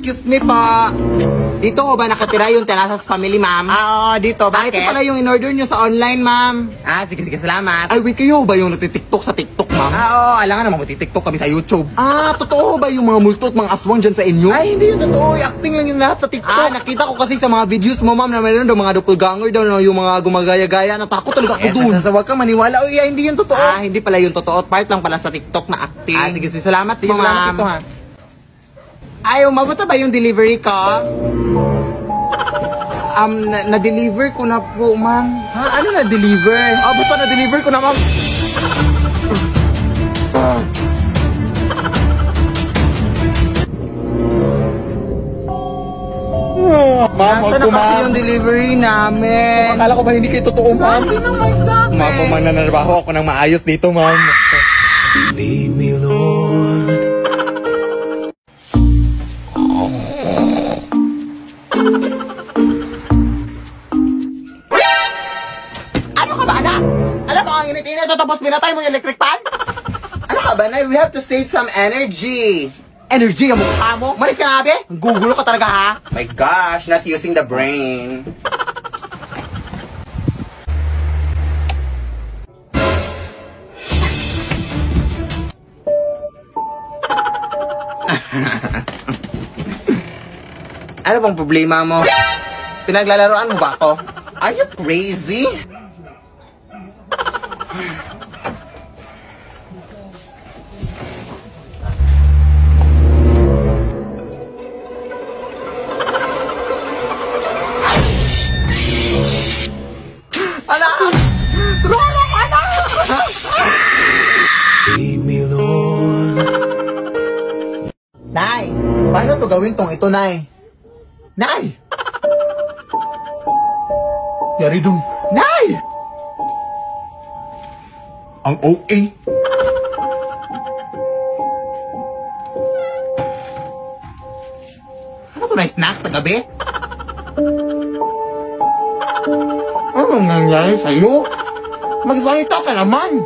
excuse me po. Dito ko ba nakatira yung Telasas family, ma'am? Oo, dito. Bakit? Ito pala yung in-order nyo sa online, ma'am. Sige, salamat. Ay, wait, kayo ba yung nagtitiktok sa TikTok, ma'am? Oo, alangan naman magtitiktok kami sa YouTube. Totoo ba yung mga multo at mga aswang dyan sa inyo? Ay, hindi yun totoo. Acting lang yung lahat sa TikTok. Nakita ko kasi sa mga videos mo, ma'am, na mayroon daw mga doppelganger daw, yung mga gumagaya-gaya. Natakot talaga ako dun. Huwag kang maniwala. Hindi yun totoo. Hindi pala yung totoo. Part lang pala sa TikTok na acting. Sige, salamat po, ma'am. Ay, umabot na ba yung delivery ko? Na-deliver ko na po, ma'am. Ano na-deliver? Basta na-deliver ko na, ma'am. Ma'am, Nasaan na kasi yung delivery namin? Akala ko ba hindi kayo totoo, ma'am? Sino may sabi? Ma'am, mananarbaho ako ng maayos dito, ma'am. Lead me, Lord. Ano ka ba, anak? Alam mo, ang init-init ito tapos pinatay mo yung electric fan? Ano ka ba, Nay? We have to save some energy. Energy ang mukha mo? Maris ka na, abe? Gugulo ka talaga, ha? My gosh, not using the brain. Ano bang problema mo? Pinaglalaroan mo ba ako? Are you crazy? Anak! Tulungan mo, anak! Lead me, Lord. Nay, paano to gawin tong ito, Nay? Nay! Yari dun. Nay! Ang OA. Ano to na snack sa gabi? Anong nangyari sa'yo? Magsalita ka naman!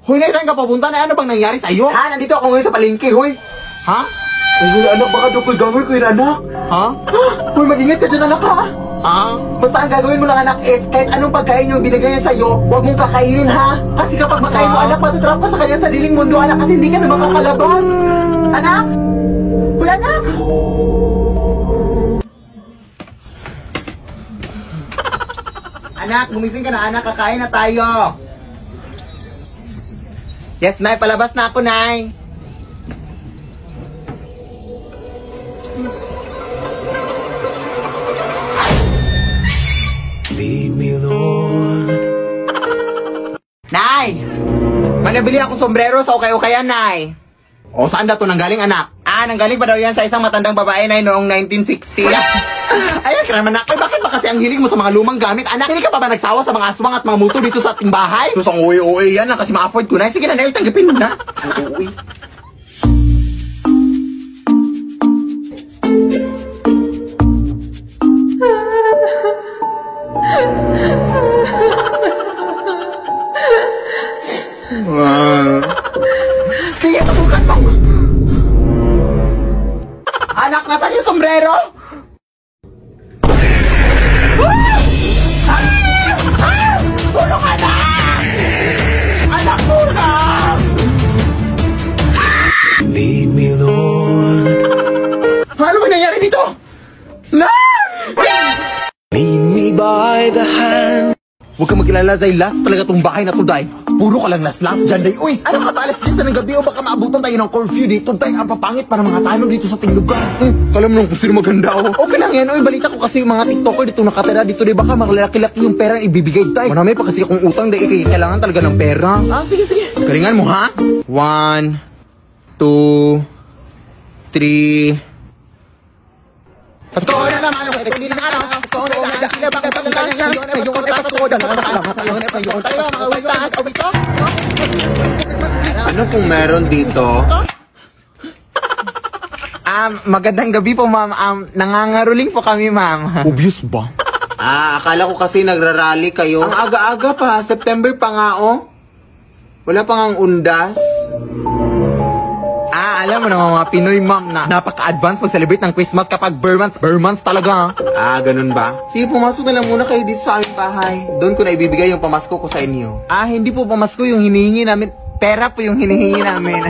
Hoy, Nay, saan ka papunta na? Ano bang nangyari sa'yo? Nandito ako ngayon sa palengke, hoy. Ha? Ay, anak, baka doppelganger ko yun, anak. Ha? Hoy, mag-ingat ka dyan, anak, ha? Basta ang gagawin mo lang, anak, kahit anong pagkain yung binigay niya sa'yo, huwag mong kakainin, ha? Kasi kapag makain mo, anak, matatrap ka sa kanyang sariling mundo, anak, at hindi ka na makakalabas. Anak? Hoy, anak! Anak, gumising ka na, anak. Kakain na tayo. Yes, Nay. Palabas na ako, Nay. Lead me, Lord. Nay! May nabili akong sombrero sa okay-okayan, Nay. O, saan na to nanggaling, anak? Nanggaling pa daw yan sa isang matandang babae, Nay, noong 1960. Ayan ka naman, anak. Ay, bakit ba kasi ang hiling mo sa mga lumang gamit, anak? Hindi ka pa ba nagsawa sa mga aswang at mga multo dito sa ating bahay? Sus, ang uwi-uwi yan, kasi ma-afford ko, Nay. Sige na, Nay, tanggapin mo na. Ang uwi. Sige, tubukan mo! Anak, nasan yung sombrero? Tulong ka na! Anak mo lang! Lead me, Lord. Ano ba nangyari dito? Lead me by the hand. Huwag kang mag-alala, Day. Last talaga tong bahay na to, Day. Puro ka lang last dyan, Day. Uy, ano ka ba? Alas 10 na ng gabi o baka maabutan tayo ng curfew dito, Day. Ang papangit para mga tanong dito sa ting lugar. Alam mo nung kung sino maganda, oh. Okay lang yan, uy. Balita ko kasi yung mga TikToker dito nakatira dito, Day. Baka makalaki-laki yung pera ang ibibigay, Day. Marami pa kasi akong utang, Day. Kailangan talaga ng pera. Sige. Galingan mo, ha? 1, 2, 3... Totoo na naman, hindi na alam. Totoo na naman, sila bakit pa lang yung kontakto dyan. Ano kung meron dito? Magandang gabi po, ma'am. Nangangaruling po kami, ma'am. Obvious ba? Akala ko kasi nagrarally kayo. Ang aga-aga pa, September pa nga, oh. Wala pang ang undas? Alam mo naman mga Pinoy, ma'am, na napaka-advance mag-celebrate ng Christmas kapag bare months talaga. Ganun ba? Sige, pumasok na lang muna kayo dito sa aming bahay. Doon ko na ibibigay yung pamasko ko sa inyo. Hindi po pamasko yung hinihingi namin. Pera po yung hinihingi namin.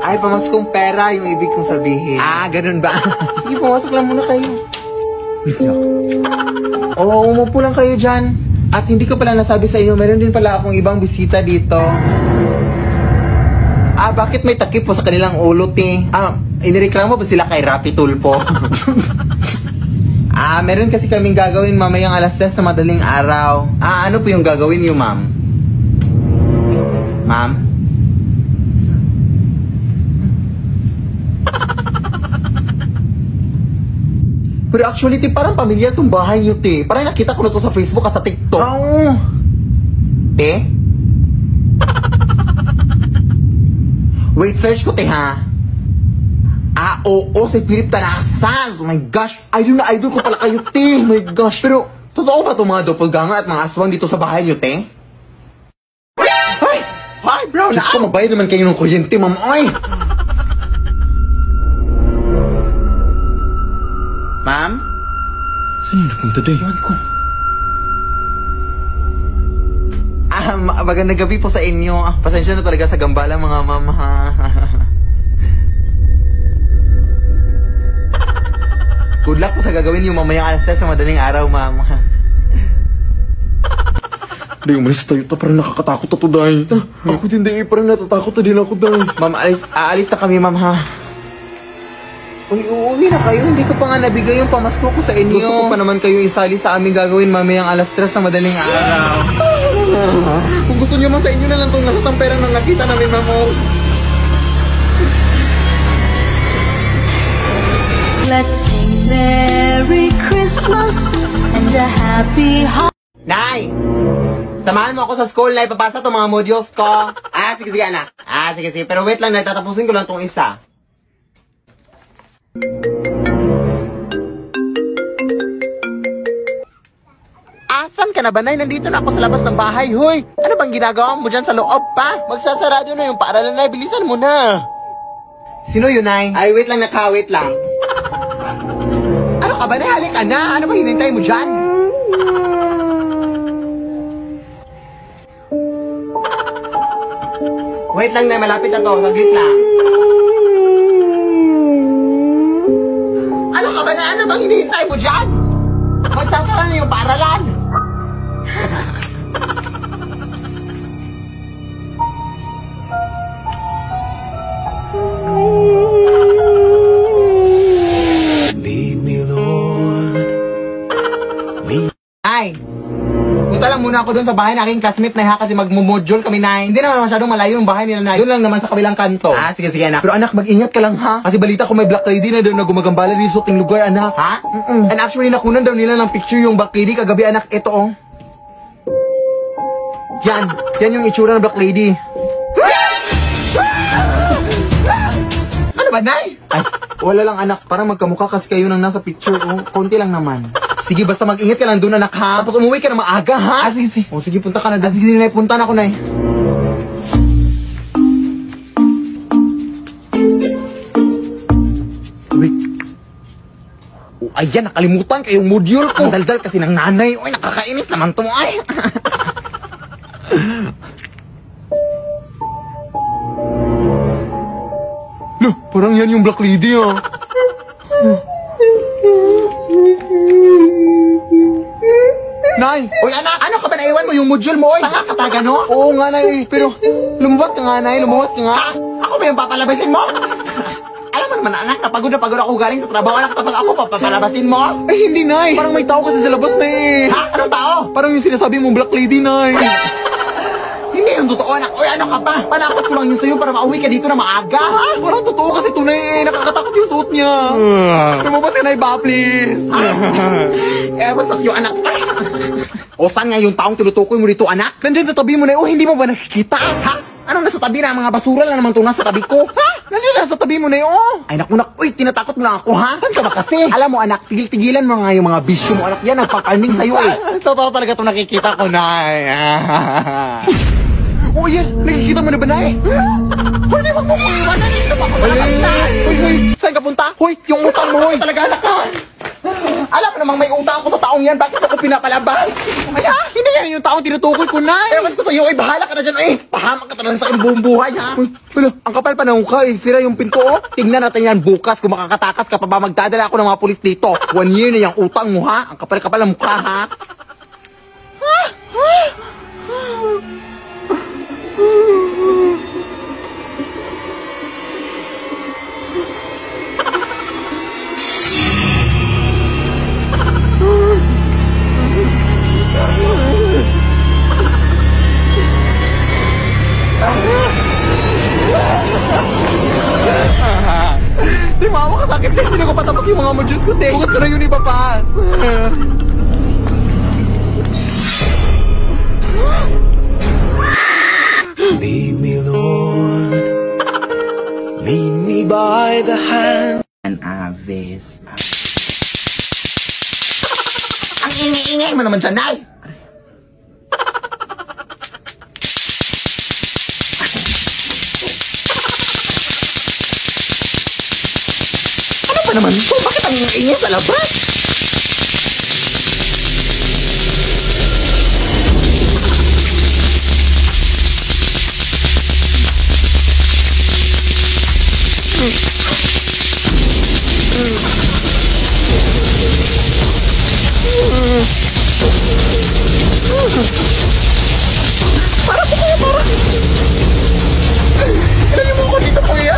Ay, pamaskong pera yung ibig kong sabihin. Ganun ba? Sige, pumasok lang muna kayo. Oo, umupo lang kayo dyan. At hindi ko pala nasabi sa inyo, meron din pala akong ibang bisita dito. Bakit may takip po sa kanilang ulo, te? Inireklamo ba sila kay Rapi Tulpo? Meron kasi kaming gagawin mamayang alas 10 sa madaling araw. Ano po yung gagawin niyo, ma'am? Ma'am? Pero actually, te, parang pamilya tong bahay niyo, te. Parang nakita ko na to sa Facebook at sa TikTok. Te? Wait, search ko, te, ha? Oo, si Philip Tanasan. Oh my gosh, idol na idol ko pala kayo, te. Oh my gosh. Pero, totoo ba itong mga doppelganger at mga aswang dito sa bahay niyo, te? Hi, bro. Diyos ko, mabayad naman kayo ng kuryente, ma'am. Oy! Ma'am? Saan yung napunta, day? Iwan ko. Magandang gabi po sa inyo. Pasensya na talaga sa gambala, mga ma'am, ha? Good luck po sa gagawin yung mamayang alas 10 sa madaling araw, ma'am. Day, umalis tayo. Parang nakakatakot na to, day. Ako din, day. Parang natatakot na din ako, day. Ma'am, aalis na kami, ma'am, ha? Uy, uuwi na kayo. Hindi ko pa nga nabigay yung pamasko ko sa inyo. Gusto ko pa naman kayo isali sa aming gagawin mamayang alas 3 sa madaling araw. Kung gusto nyo man sa inyo na lang itong lahat ng perang nang nakita namin, ma'am. Let's sing Merry Christmas and a Happy Holiday. Nay! Samahan mo ako sa school na ipapasa itong mga modules ko. Sige, anak. Sige. Pero wait lang, Nay. Tatapusin ko lang itong isa. Asan ka na ba, Nay? Nandito na ako sa labas ng bahay. Hoy! Ano bang ginagawa mo dyan sa loob pa? Magsasarado na yung paaralan, Nay. Bilisan mo na. Sino yun, Nay? Ay, wait lang, wait lang. Ano ka ba, Nay? Halika na. Ano ba hinintay mo dyan? Wait lang, Nay. Malapit na to. Saglit lang. Ano ka ba, Nay? Ano bang hinihintay mo dyan? Magsasara na yung paaralan. Lead me, Lord. Ay, punta lang muna ako doon sa bahay ng aking classmate na kasi magmumodule kami, Nay. Hindi naman masyadong malayo yung bahay nila, Nay. Doon lang naman sa kabilang kanto. Sige, anak. Pero anak, mag-ingat ka lang, ha? Kasi balita ko may black lady na doon na gumagambala dito sa ating lugar, anak. Ha? And actually, nakunan daw nila ng picture yung black lady kagabi, anak. Ito, oh. Yan yung itsura ng black lady. Ano ba, Nay? Ay, wala lang, anak. Parang magkamukha kasi kayo nang nasa picture, oh. Konti lang naman. Sige, basta mag-ingat ka lang doon, anak, ha? Tapos umuwi ka na maaga, ha? Sige. Sige, punta ka na doon. Sige, Nay, punta na ako, Nay. Wait. Ayan, nakalimutan kayong module ko. Ang daldal kasi ng nanay. Uy, nakakainis naman to, ay. Loh, parang yan yung black lady, ah. Nay! Uy, anak! Ano ka ba? Naiwan mo yung module mo, oy! Nakakataga, no? Oo nga, Nay. Pero, lumabas ka nga, Nay. Lumabas ka nga. Ha? Ako ba yung papalabasin mo? Alam mo naman, anak, napagod na pagod ako galing sa trabaho, anak, tapos ako papalabasin mo? Ay, hindi, Nay. Parang may tao kasi sa labas, Nay. Ha? Anong tao? Parang yung sinasabi mong black lady, Nay. Hindi yung totoo, anak. Uy, ano ka pa? Panakot ko lang yun sa'yo para mauwi ka dito na maaga. Ha? Parang totoo kasi tunay. Nakakatakot yung suot niya. Lumabas ka na iba, please. Batas yung anak. O, saan nga yung taong tinutukoy mo dito, anak? Nandiyan sa tabi mo na, hindi mo ba nakikita? Ha? Anong nasa tabi na? Mga basura lang naman itong nasa tabi ko. Ha? Nandiyan na sa tabi mo na yun. Ay, naku. Uy, tinatakot mo lang ako, ha? Saan ka ba kasi? Alam mo, anak, tigil-tigilan mo nga yung mga bisyo mo, anak. Yan, nagpakalming sa'yo, eh. Totoo talaga itong nakikita ko, Nay. Oh, yan. Nakikita mo na ba na eh? Hoy, di wag mo kong iwanan. Hoy, saan ka punta? Hoy, yung utang mo, hoy. Talaga na ka. Alam mo namang may utang ako sa taong yan. Bakit ako pinapalabas? Ay, hindi yan yung taong tinutukoy ko na. Ewan ko sa'yo, bahala ka na dyan. Pahamak ka talaga sa aking buong buhay, ha? Uy, wala, ang kapal pa ng mukha, sira yung pinto, oh. Tingnan natin yan bukas kung makakatakas ka pa ba magdadala ako ng mga pulis dito. 1 year na yung utang mo, ha? Ang kapal-kapal ng mukha, ha? Di mama ka sakit din. Hindi ko patapos yung mga modules ko, te. Bukas ko na yun ipapas. Lead me, Lord. Lead me by the hand. Aves. Ang ingay-ingay mo naman dyan, Nay. Ano ba naman ito? Bakit ang ingay sa labas? Ilagay mo ako dito, kuya.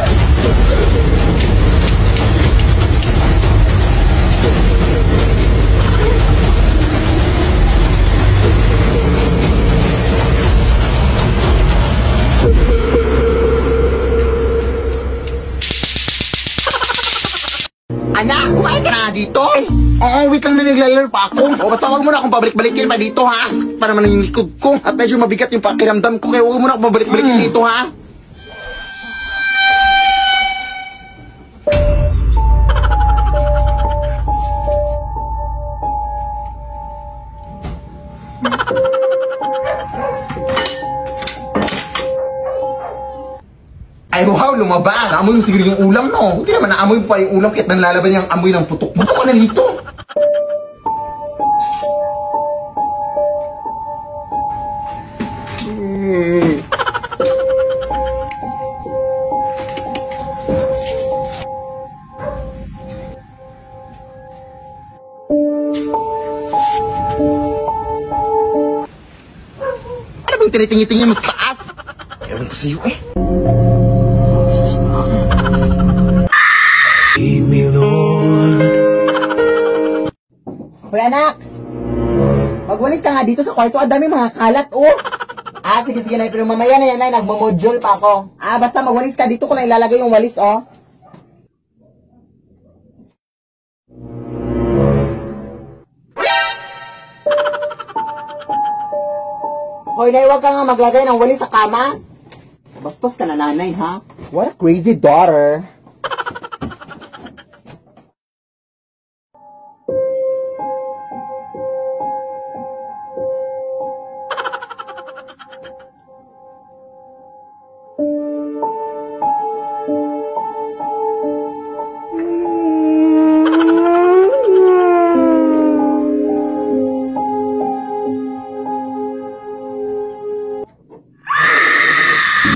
Anak, kumain ka na dito? Oo, wait lang na naglalaro pa ako. O, basta huwag mo na akong pabalik-balikin pa dito, ha? Para naman yung likod ko. At medyo mabigat yung pakiramdam ko. Kaya huwag mo na akong pabalik-balikin dito, ha? Ay, wow, lumabas. Naamoy mo siguro yung ulam, no? Hindi naman naamoy pa yung ulam kahit nanlalaban yung amoy ng putok. Buto ka na dito. Ano bang tinitingin-tingin mo sa taas? Ewan ko sa'yo, eh. Lead me, Lord. Hoy anak! Magwalis ka nga dito sa kwarto, ang dami mga kalat, oh! Sige, Nay, pero mamaya na yan, Nay, nagmamodule pa ako. Basta magwalis ka dito ko na ilalagay yung walis, oh. Hoy, Nay, huwag ka nga maglagay ng walis sa kama. Bastos ka na, nanay, ha? What a crazy daughter.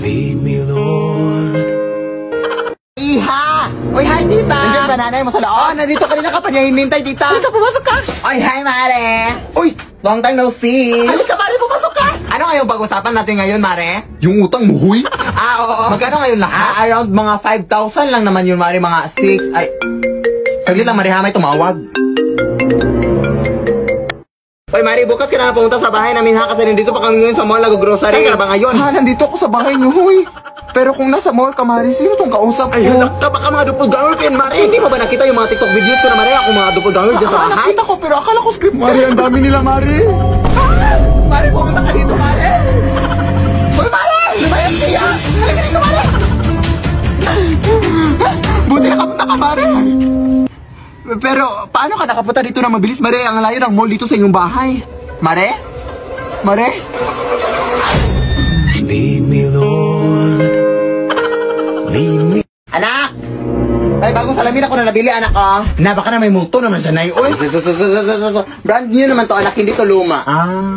Lead me, Lord. Iha! Uy, hi, tita! Nandiyan ba nanay mo sa loob? Nandito kanina ka pa niya hinintay, tita. Halika, pumasok ka! Oy, hi, Mare! Uy, Long time no see! halika, Mare, pumasok ka! Ano ngayong pag-usapan natin ngayon, Mare? Yung utang mo, huy? Oo. Magkano ngayon lahat? Around mga 5,000 lang naman yun, Mare, mga 6. Ay, saglit lang, Mare, ha, may tumawag. Hoy, Mari, bukas ka na pumunta sa bahay namin, ha? Kasi nandito pa kami ngayon sa mall, nag-grocery ka na ba ngayon? Ha, nandito ako sa bahay niyo, huy. Pero kung nasa mall ka, Mari, sino tong kausap ko? Ay, halak ka, baka mga doppelganger kayo, Mari. Hindi mo ba nakita yung mga TikTok videos ko na, Mari? Ako mga doppelganger dyan sa bahay? Nakita ko, pero akala ko script, Mari. Ang dami nila, Mari. Mari, pumunta ka dito, Mari. Hoy, Mari! Lumayas kaya! Halika dito, Mari! Buti nakapunta ka, Mari. Pero, paano ka nakapunta dito na mabilis, Mare? Ang layo ng mall dito sa inyong bahay. Mare? Mare? Lead me, Lord. Lead me. Anak! Ay, bagong salamin ako na nabili, anak, oh. Na, baka na may multo naman siya, Nay. Uy! Brand new naman to, anak, hindi to luma.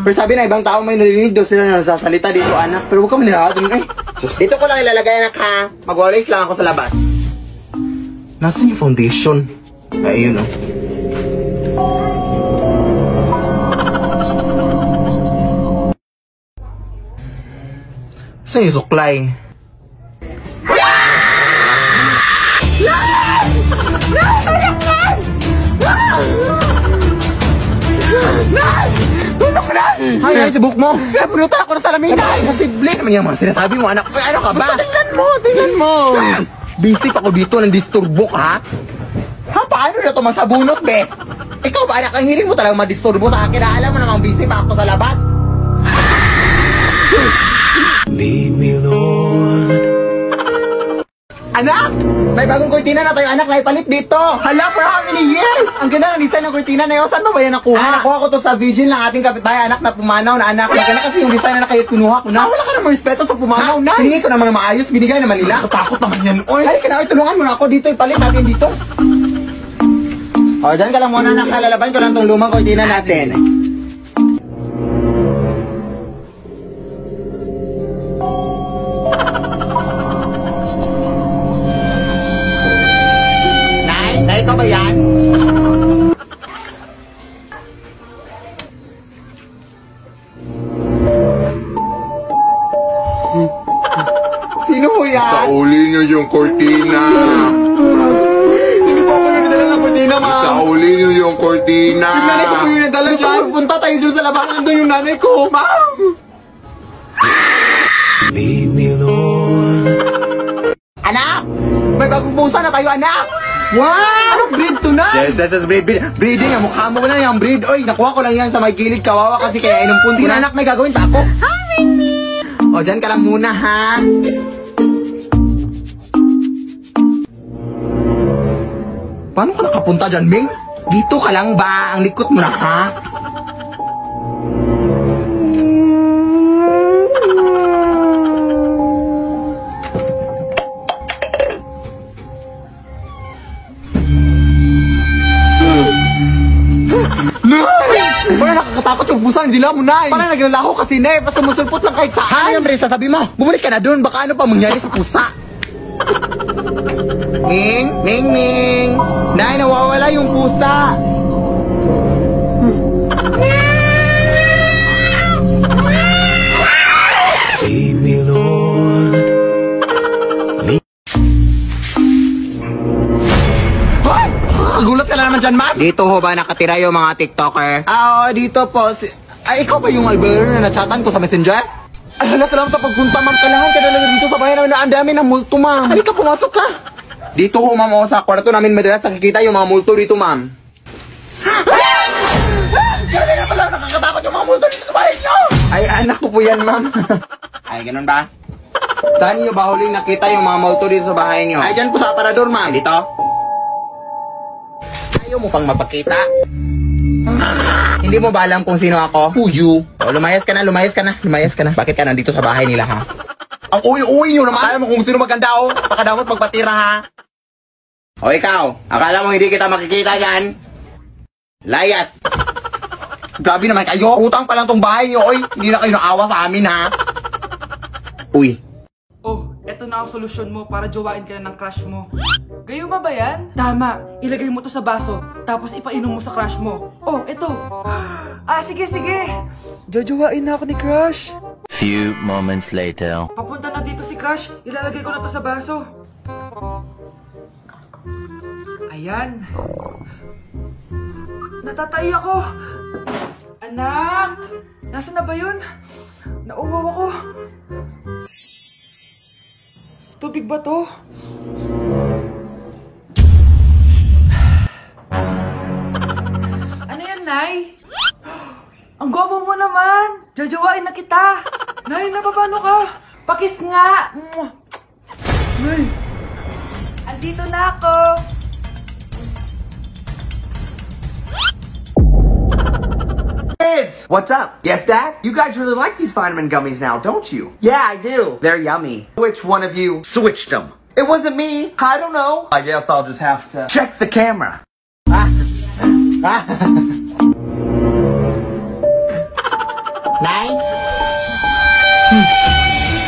Pero sabi na, ibang tao may narinig daw sila na nasasalita dito, anak. Pero huwag ka manirahan dun, eh. Dito ko lang ilalagay, anak, ha. Mag-walis lang ako sa labas. Nasaan yung foundation? Ay, yun, oh. Saan yung suklay? Ay, sa buhok mo! Kaya punutan ako ng salamin! Ay, posible naman yung mga sinasabi mo, anak. Ay, ano ka ba? Tingnan mo! Busy pa ako dito, nandisturbo ka, ha? Ha, paano na ito magsabunot, be? Ikaw ba, anak, ang hiling mo talagang madisturbo sa akin, ha? Alam mo namang busy pa ako sa labas. Lead me, Lord. Anak! May bagong kurtina na tayo, anak, naipalit dito! Hala, for how many years? Ang ganda ng design ng kurtina na yun. Saan ba yan nakuha? Nakuha ko to sa Virgin ng ating kapitbahay, anak, na pumanaw na anak. Maganda kasi yung design na kinuha ko na. Wala ka namang respeto sa pumanaw na. Hiningi ko naman ng maayos, binigay naman nila. Takot naman yan, oy. Halika na, oy, tulungan mo na ako dito, ipalit natin dito. O, dyan ka lang muna, anak, lalaban ko lang tong lumang kurtina natin. Nay, ikaw ba yan? Sino ho yan? Sauli niyo yung kortina. Hindi po ako yung nadala ng kortina, ma'am. Sauli niyo yung kortina. Yung nanay ko po yung nadala dyan. Punta tayo dun sa labas. Nandun yung nanay ko, ma'am. Lead me, Lord. Anak! May bagong pusa na tayo, anak! Wow! Anong breed to na? Yes, breeding. Ang mukha mo na yung breed. Oy, nakuha ko lang yan sa may gilid. Kawawa kasi kaya inumpun ko na. Anak, may gagawin pa ako. O, dyan ka lang muna, ha? Paano ka nakapunta dyan, Ming? Dito ka lang ba? Ang likot mo na, ha? Parang nakakatakot yung pusa, hindi lang mo, Nay. Parang naglalako kasi, Nay. Basta sumusulpot lang kahit saan. Ano yung Brisa, sabi mo? Bumalik ka na doon. Baka ano pa mangyari sa pusa. Ming! Nay, nawawala yung pusa. Lead me, Lord. Gulat ka na naman dyan, ma'am. Dito ho ba nakatira yung mga TikToker? Oo, dito po. Ay, ikaw ba yung albero na nachatan ko sa Messenger? Ay, hala, salamat sa pagpunta, ma'am. Kailangan ka na dito sa bahay namin na ang dami ng multo, ma'am. Halika, pumasok ka. Dito ho, ma'am, sa kwarto namin madalas nakikita yung mga multo dito, ma'am. Grabe na pala, nakakatakot yung mga multo dito sa bahay niyo. Ay, anak ko po yan, ma'am. Ay, ganun ba? Saan niyo ba huling nakita yung mga multo dito sa bahay niyo? Ay, dyan po sa aparador, ma'am. Dito? Ayaw mo pang mapakita? Hindi mo ba alam kung sino ako? Who you? O, lumayas ka na. Bakit ka nandito sa bahay nila, ha? Ang uwi-uwi nyo naman. Alam mo kung sino maganda, oh. Pakadamot magpatira, ha? O, ikaw. Akala mo hindi kita makikita dyan? Layas. Grabe naman kayo. Utang pa lang tong bahay nyo, oy. Hindi na kayo naawa sa amin, ha? Uy. Oh, eto na ang solusyon mo para jowain ka na ng crush mo. Gayuma ba yan? Tama, ilagay mo to sa baso, tapos ipainom mo sa crush mo. Oh, eto. Ah, sige. Jojowain na ako ni crush. Few moments later. Papunta na dito si crush, ilalagay ko na to sa baso. Ayan. Natatay ako. Anak! Nasaan na ba yun? Nauwaw ako. Tubig ba to? Ano yan, Nay? Ang gwapo mo naman! Jajawain na kita! Nay, napapano ka? Pakis nga! Nay! Andito na ako! Kids, what's up? Yes, Dad? You guys really like these vitamin gummies now, don't you? Yeah, I do. They're yummy. Which one of you switched them? It wasn't me. I don't know. I guess I'll just have to check the camera. Nay?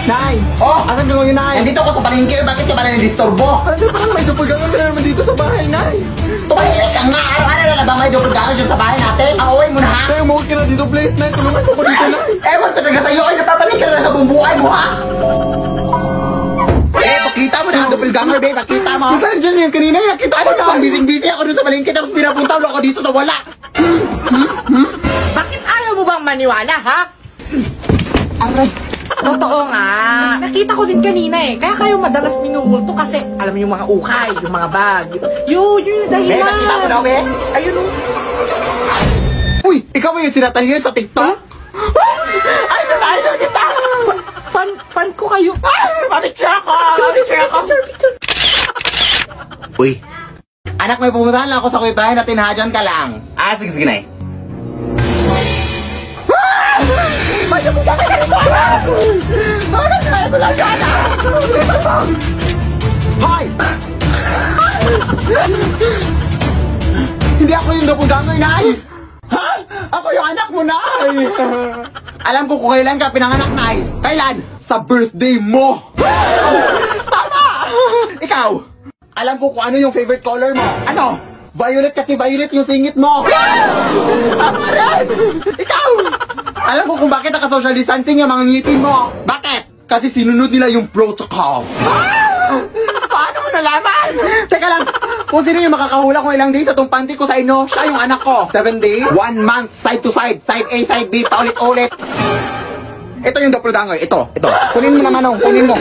Nay! Oh! Asan ka ngayon, Nay? Nandito ako sa palengke. Bakit ka ba na nandistorbo? Ano parang may doppelganger ka naman dito sa bahay, Nay? Tumahimik ka nga! Araw-araw na ba may doppelganger dyan sa bahay natin? Away mo na, ha? Nay, umuwi ka na dito, please, Nay. Tulungan ko dito, Nay. Ewan ko talaga sa'yo. Ay, napapanik ka na sa bumbuan mo, ha? Pakita mo na ang doppelganger, babe. Pakita mo. Saan dyan yung kanina? Nakita mo na. Busy-busy ako dito sa palengke. Tapos pinapunta mo ako dito sa wala. Bakit ayaw mo bang maniwala, ha? Aray. Totoo nga. Nakita ko din kanina eh. Kaya kayo madalas minumulto kasi alam mo yung mga ukay, yung mga bag. Yun yung dahilan. Nakita mo na, okay? Ayun o. Uy! Ikaw ba yung sinatalihan sa TikTok? Idol kita! Fan ko kayo. Mapicture ako! Picture. Uy! Anak, may pumuntahan lang ako sa kuibahan na tinahadyan ka lang. Sige, Nay. May napunta ka na rin mo, anak! Anak, kaya mo lang yan, anak! Hoy! Hindi ako yung doppelganger, Nay! Ha? Ako yung anak mo, Nay! Alam ko kung kailan ka pinanganak, Nay. Kailan? Sa birthday mo! Tama! Ikaw! Alam ko kung ano yung favorite color mo. Ano? Violet kasi violet yung singit mo. Tama rin! Ikaw! Alam ko kung bakit naka-social distancing yung mga ngipin mo. Bakit? Kasi sinunod nila yung protocol. Paano mo nalaman? Teka lang, kung sino yung makakahula kung ilang days sa tong panty ko sa inyo, siya yung anak ko. 7 days, 1 month, side to side, side A, side B, paulit-ulit. Ito yung doppelganger, ito. Kunin mo naman, kunin mo.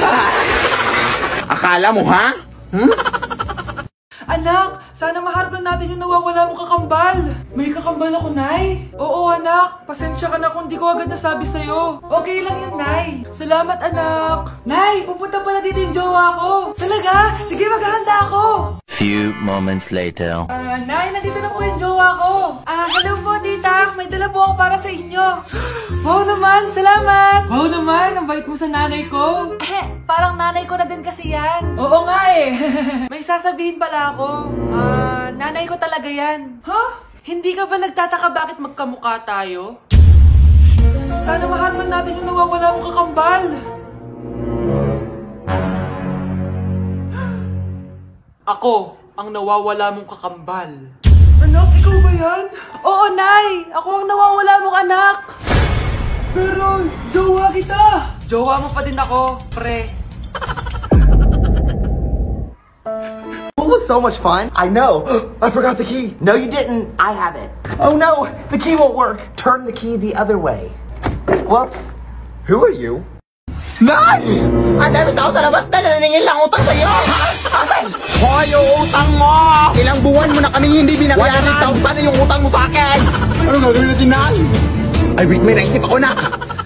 Akala mo, ha? Anak, sana maharap lang natin yung nawawala mong kakambal. May kakambal ako, Nay. Oo, anak. Pasensya ka na kung di ko agad nasabi sa'yo. Okay lang yun, Nay. Salamat, anak. Nay, pupunta pala dito yung jowa ko. Talaga? Sige, maghahanda ako. Few moments later. Nay, nandito na po yung jowa ko. Hello po, tita. May dala po ako para sa inyo. Wow naman, salamat. Wow naman, ang bait mo sa nanay ko. Parang nanay ko na din kasi yan. Oo nga eh. May sasabihin pala ako. Nanay ko talaga yan. Hindi ka ba nagtataka bakit magkamukha tayo? Sana maharap lang natin yung nawawala mong kakambal. Ako, ang nawawala mong kakambal. Anak, ikaw ba yan? Oo, Nay! Ako ang nawawala mong anak! Pero, jowa kita! Jowa mo pa din ako, pre. It was so much fun. I know. I forgot the key. No, you didn't. I have it. Oh no, the key won't work. Turn the key the other way. Whoops. Who are you? Nay! Ang dami tao sa labas na naningil lang utang sa'yo! Asan? Hoy, yung utang mo! Ilang buwan mo na kami hindi binabayaran! 100,000 na yung utang mo sa akin! Anong gagawin natin, Nay? Ay, wait, may naisip ako, nak!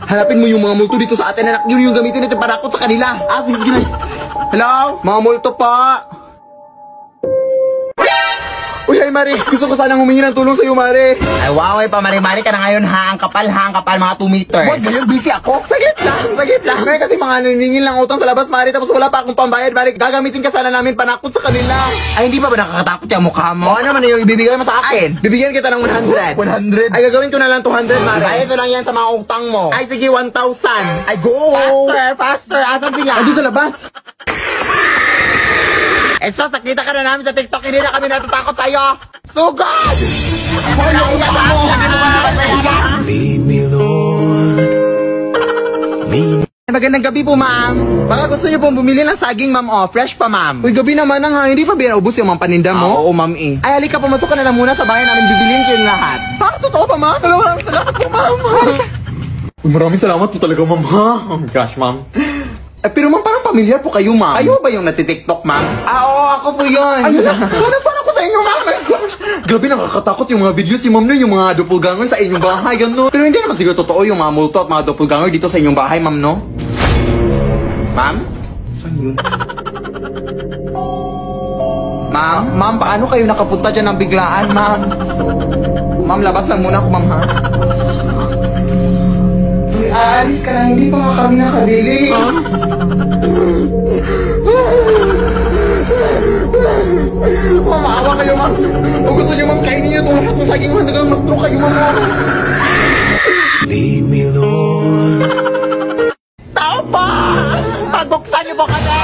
Hanapin mo yung mga multo dito sa atin, anak. Yun yung gamitin natin para akot sa kanila. Sige, Nay. Hello? Mga multo pa! Uy, ay Mari, gusto ko sanang humingi ng tulong sa'yo, Mari. Ay, wow, ay pa, Mari ka na ngayon, ha? Ang kapal, mga 2 meters. Wag, ngayon, busy ako. Saglit lang. May kasi mga naningil lang utang sa labas, Mari, tapos wala pa akong pambayad, Mari. Gagamitin ka sana namin panakot sa kanila. Ay, hindi pa ba nakakatakot yung mukha mo? Ano naman yung ibibigay mo sa akin? Ay, bibigyan kita ng 100. 100? Ay, gagawin ko na lang 200, Mari. Bayad mo lang yan sa mga utang mo. Ay, sige, 1,000. Ay, go! Faster! Asan sila? Ay, doon sa labas. Esto, sakita ka na namin sa TikTok, hindi na kami natatakot sa'yo! Sugod! Lead me, Lord. Lead me. Magandang gabi po, ma'am. Baka gusto niyo pong bumili ng saging, ma'am, fresh pa, ma'am. Uy, gabi naman ha, hindi pa binaubos yung mga paninda mo? Oo, ma'am, Ay, halika, pumasok ka na lang muna sa bahay namin, bibiliin ko yung lahat. Totoo pa, ma'am? Maraming salamat po, ma'am. Uy, maraming salamat po talaga, ma'am, ha? Oh my gosh, ma'am. Pero ma'am, parang pamilyar po kayo, ma'am. Kayo ba yung natitiktok, ma'am? Oo, ako po yun. Ayun na, fan ako sa inyo, ma'am. Grabe, nakakatakot yung mga videos yung ma'am no, yung mga doppelganger sa inyong bahay, gano'n. Pero hindi naman siguro totoo yung mga multo at mga doppelganger dito sa inyong bahay, ma'am, no? Ma'am? Saan yun? Ma'am, paano kayo nakapunta dyan ng biglaan, ma'am? Ma'am, labas lang muna ako, ma'am, ha? Aalis ka na, hindi pa nga kami nakabili. Ma'am, maawa kayo, ma'am. Kung gusto niyo, ma'am, kainin niyo itong lahat ng saging hanggang mas true kayo, ma'am. Lead me, Lord. Tao pa! Pagbuksan niyo po kami!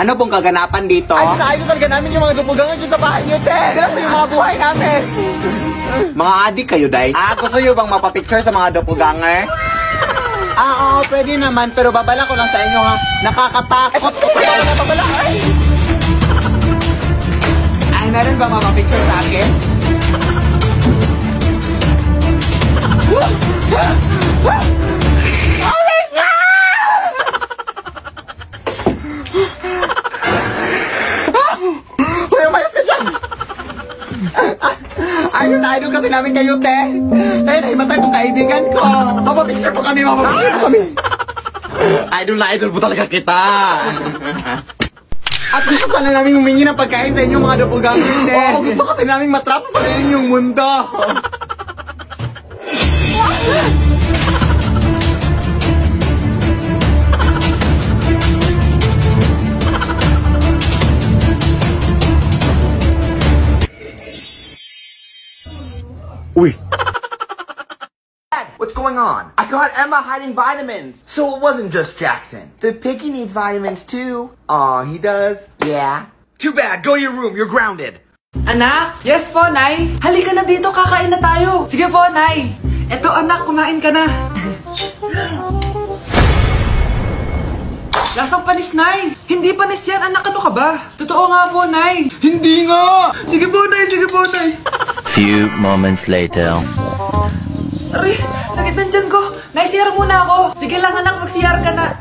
Ano pong kaganapan dito? Ay, sinaayos talaga namin yung mga dupugangan dyan sa bahay niyo, te! Ganun yung mga buhay namin! Mga adik kayo, Day? Gusto nyo bang mapapicture sa mga doppelganger? Oo, pwede naman, pero babala ko lang sa inyo ha. Nakakatakot. Babala! Ay, meron bang mapapicture sa akin? Hoy, umayos ka dyan! Idol kasi namin kayo, te. Eh, naimatay itong kaibigan ko. Mapapicture po kami, mapapicture po kami. Idol na idol po talaga kita! At gusto sana namin humingi ng pagkain sa inyo, mga doppelganger, te. Oo, gusto kasi namin matrap sa sarili yung mundo! Uy! What's going on? I caught Emma hiding vitamins. So it wasn't just Jackson. The piggy needs vitamins too. Aw, he does? Yeah. Too bad. Go to your room. You're grounded. Anak? Yes po, Nay. Halika na dito, kakain na tayo. Sige po, Nay. Eto, anak, kumain ka na. Lasang panis, Nay. Hindi panis yan, anak. Ano ka ba? Totoo nga po, Nay. Hindi nga. Sige po, Nay. Sige po, Nay. Few moments later. Aray, sakit ng tiyan ko. Nay, CR muna ako. Sige lang, anak. Mag-CR ka na.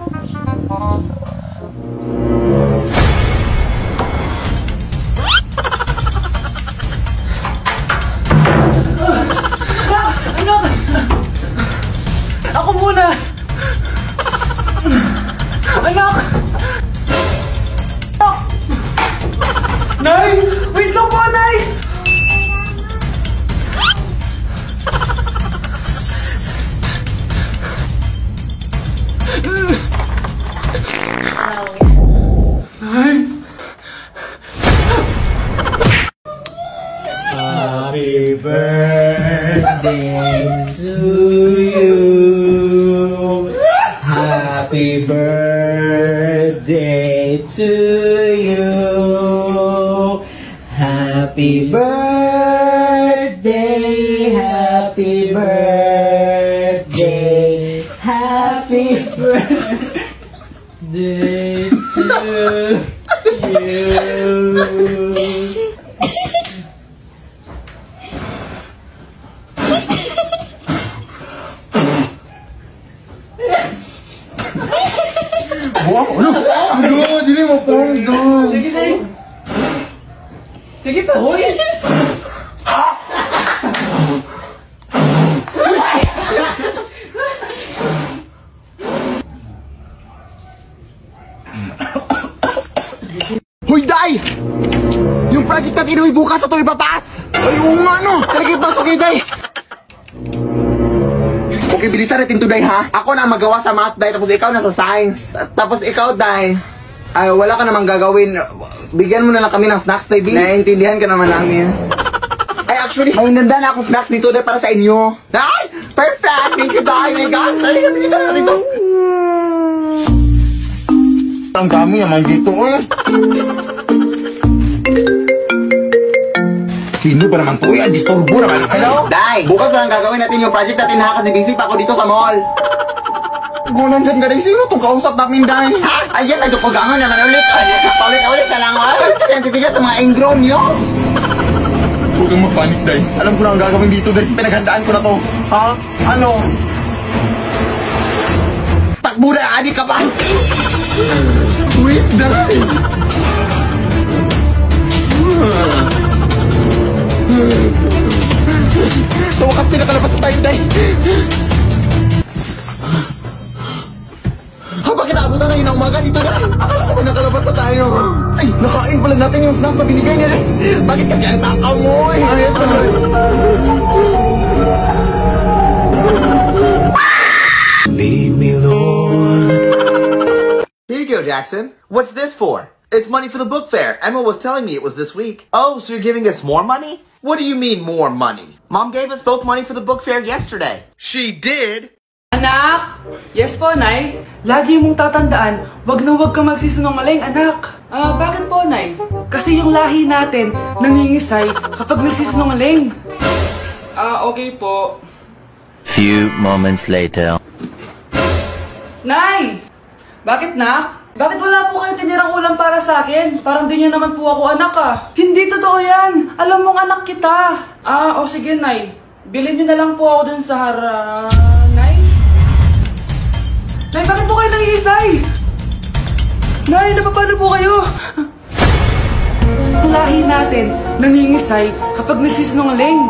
Anak! Ako muna! Anak! Nay! Wait lang po, Nay! Nay! Happy birthday to you. Happy birthday to you. Happy birthday, happy birthday, happy birthday to you. Wow, ano? Ano? Dili mo parang doon! Sige, Nay! Sige pa, hoy! Hoy, Day! Yung project natin inuwi bukas ito ipapas! Ay, oo nga, no! Talaga ipasok kayo, Day! Okay, bilisan natin to, Day, ha? Ako na ang magawa sa math, Day, tapos ikaw na sa science. Tapos ikaw, Day, ay, wala ka namang gagawin. Bigyan mo na lang kami ng snacks, Day. Naiintindihan ka naman namin. Ay, actually, may nanda na akong snacks dito, Day, para sa inyo. Ay! Perfect! Thank you, Day! My gosh! Ay, bilisan natin to! Ang dami naman dito, eh. Sino ba naman to? Ay, disturbo naman. Hello? Day, bukas na lang gagawin natin yung project natin ha, kasi busy pa ako dito sa mall. Kung nandyan ka rin, sino itong kausap namin, Day? Ha? Ayan, ay dupugangan naman ulit. Paulit-ulit na lang. Ay, kasi ang titigas sa mga ingrown nyo. Huwag kang mapanik, Day. Alam ko na ang gagawin dito, Day. Pinaghandaan ko na to. Ha? Ano? Takbo na, adik ka pa! Wait, Day! Sa wakas, pinakalabas tayo, Day! Haba! bakit naabutan na yun ang umaga dito na? Akala ko ba nakalabas na tayo? Ay, nakain pala natin yung snacks na binigay niya eh. Bakit kasi ang takaw mo eh? Ayun pa na. Lead me, Lord. Here you go, Jackson. What's this for? It's money for the book fair. Emma was telling me it was this week. Oh, so you're giving us more money? What do you mean more money? Mom gave us both money for the book fair yesterday. She did? Anak! Yes po, Nay. Lagi mong tatandaan, wag na wag ka magsisinungaling, anak. Bakit po, Nay? Kasi yung lahi natin nangingisay kapag nagsisinungaling. Okay po. Few moments later. Nay! Bakit, Nak? Bakit wala po kayong tinirang ulam para sa akin? Parang di niya naman po ako anak ah. Hindi totoo yan! Alam mong anak kita! Sige, Nay. Bilhin niyo na lang po ako dun sa Nay? Nay, bakit po kayo nangiisay? Nay, napapano po kayo? Ang lahi natin nangingisay kapag nagsisinungaling.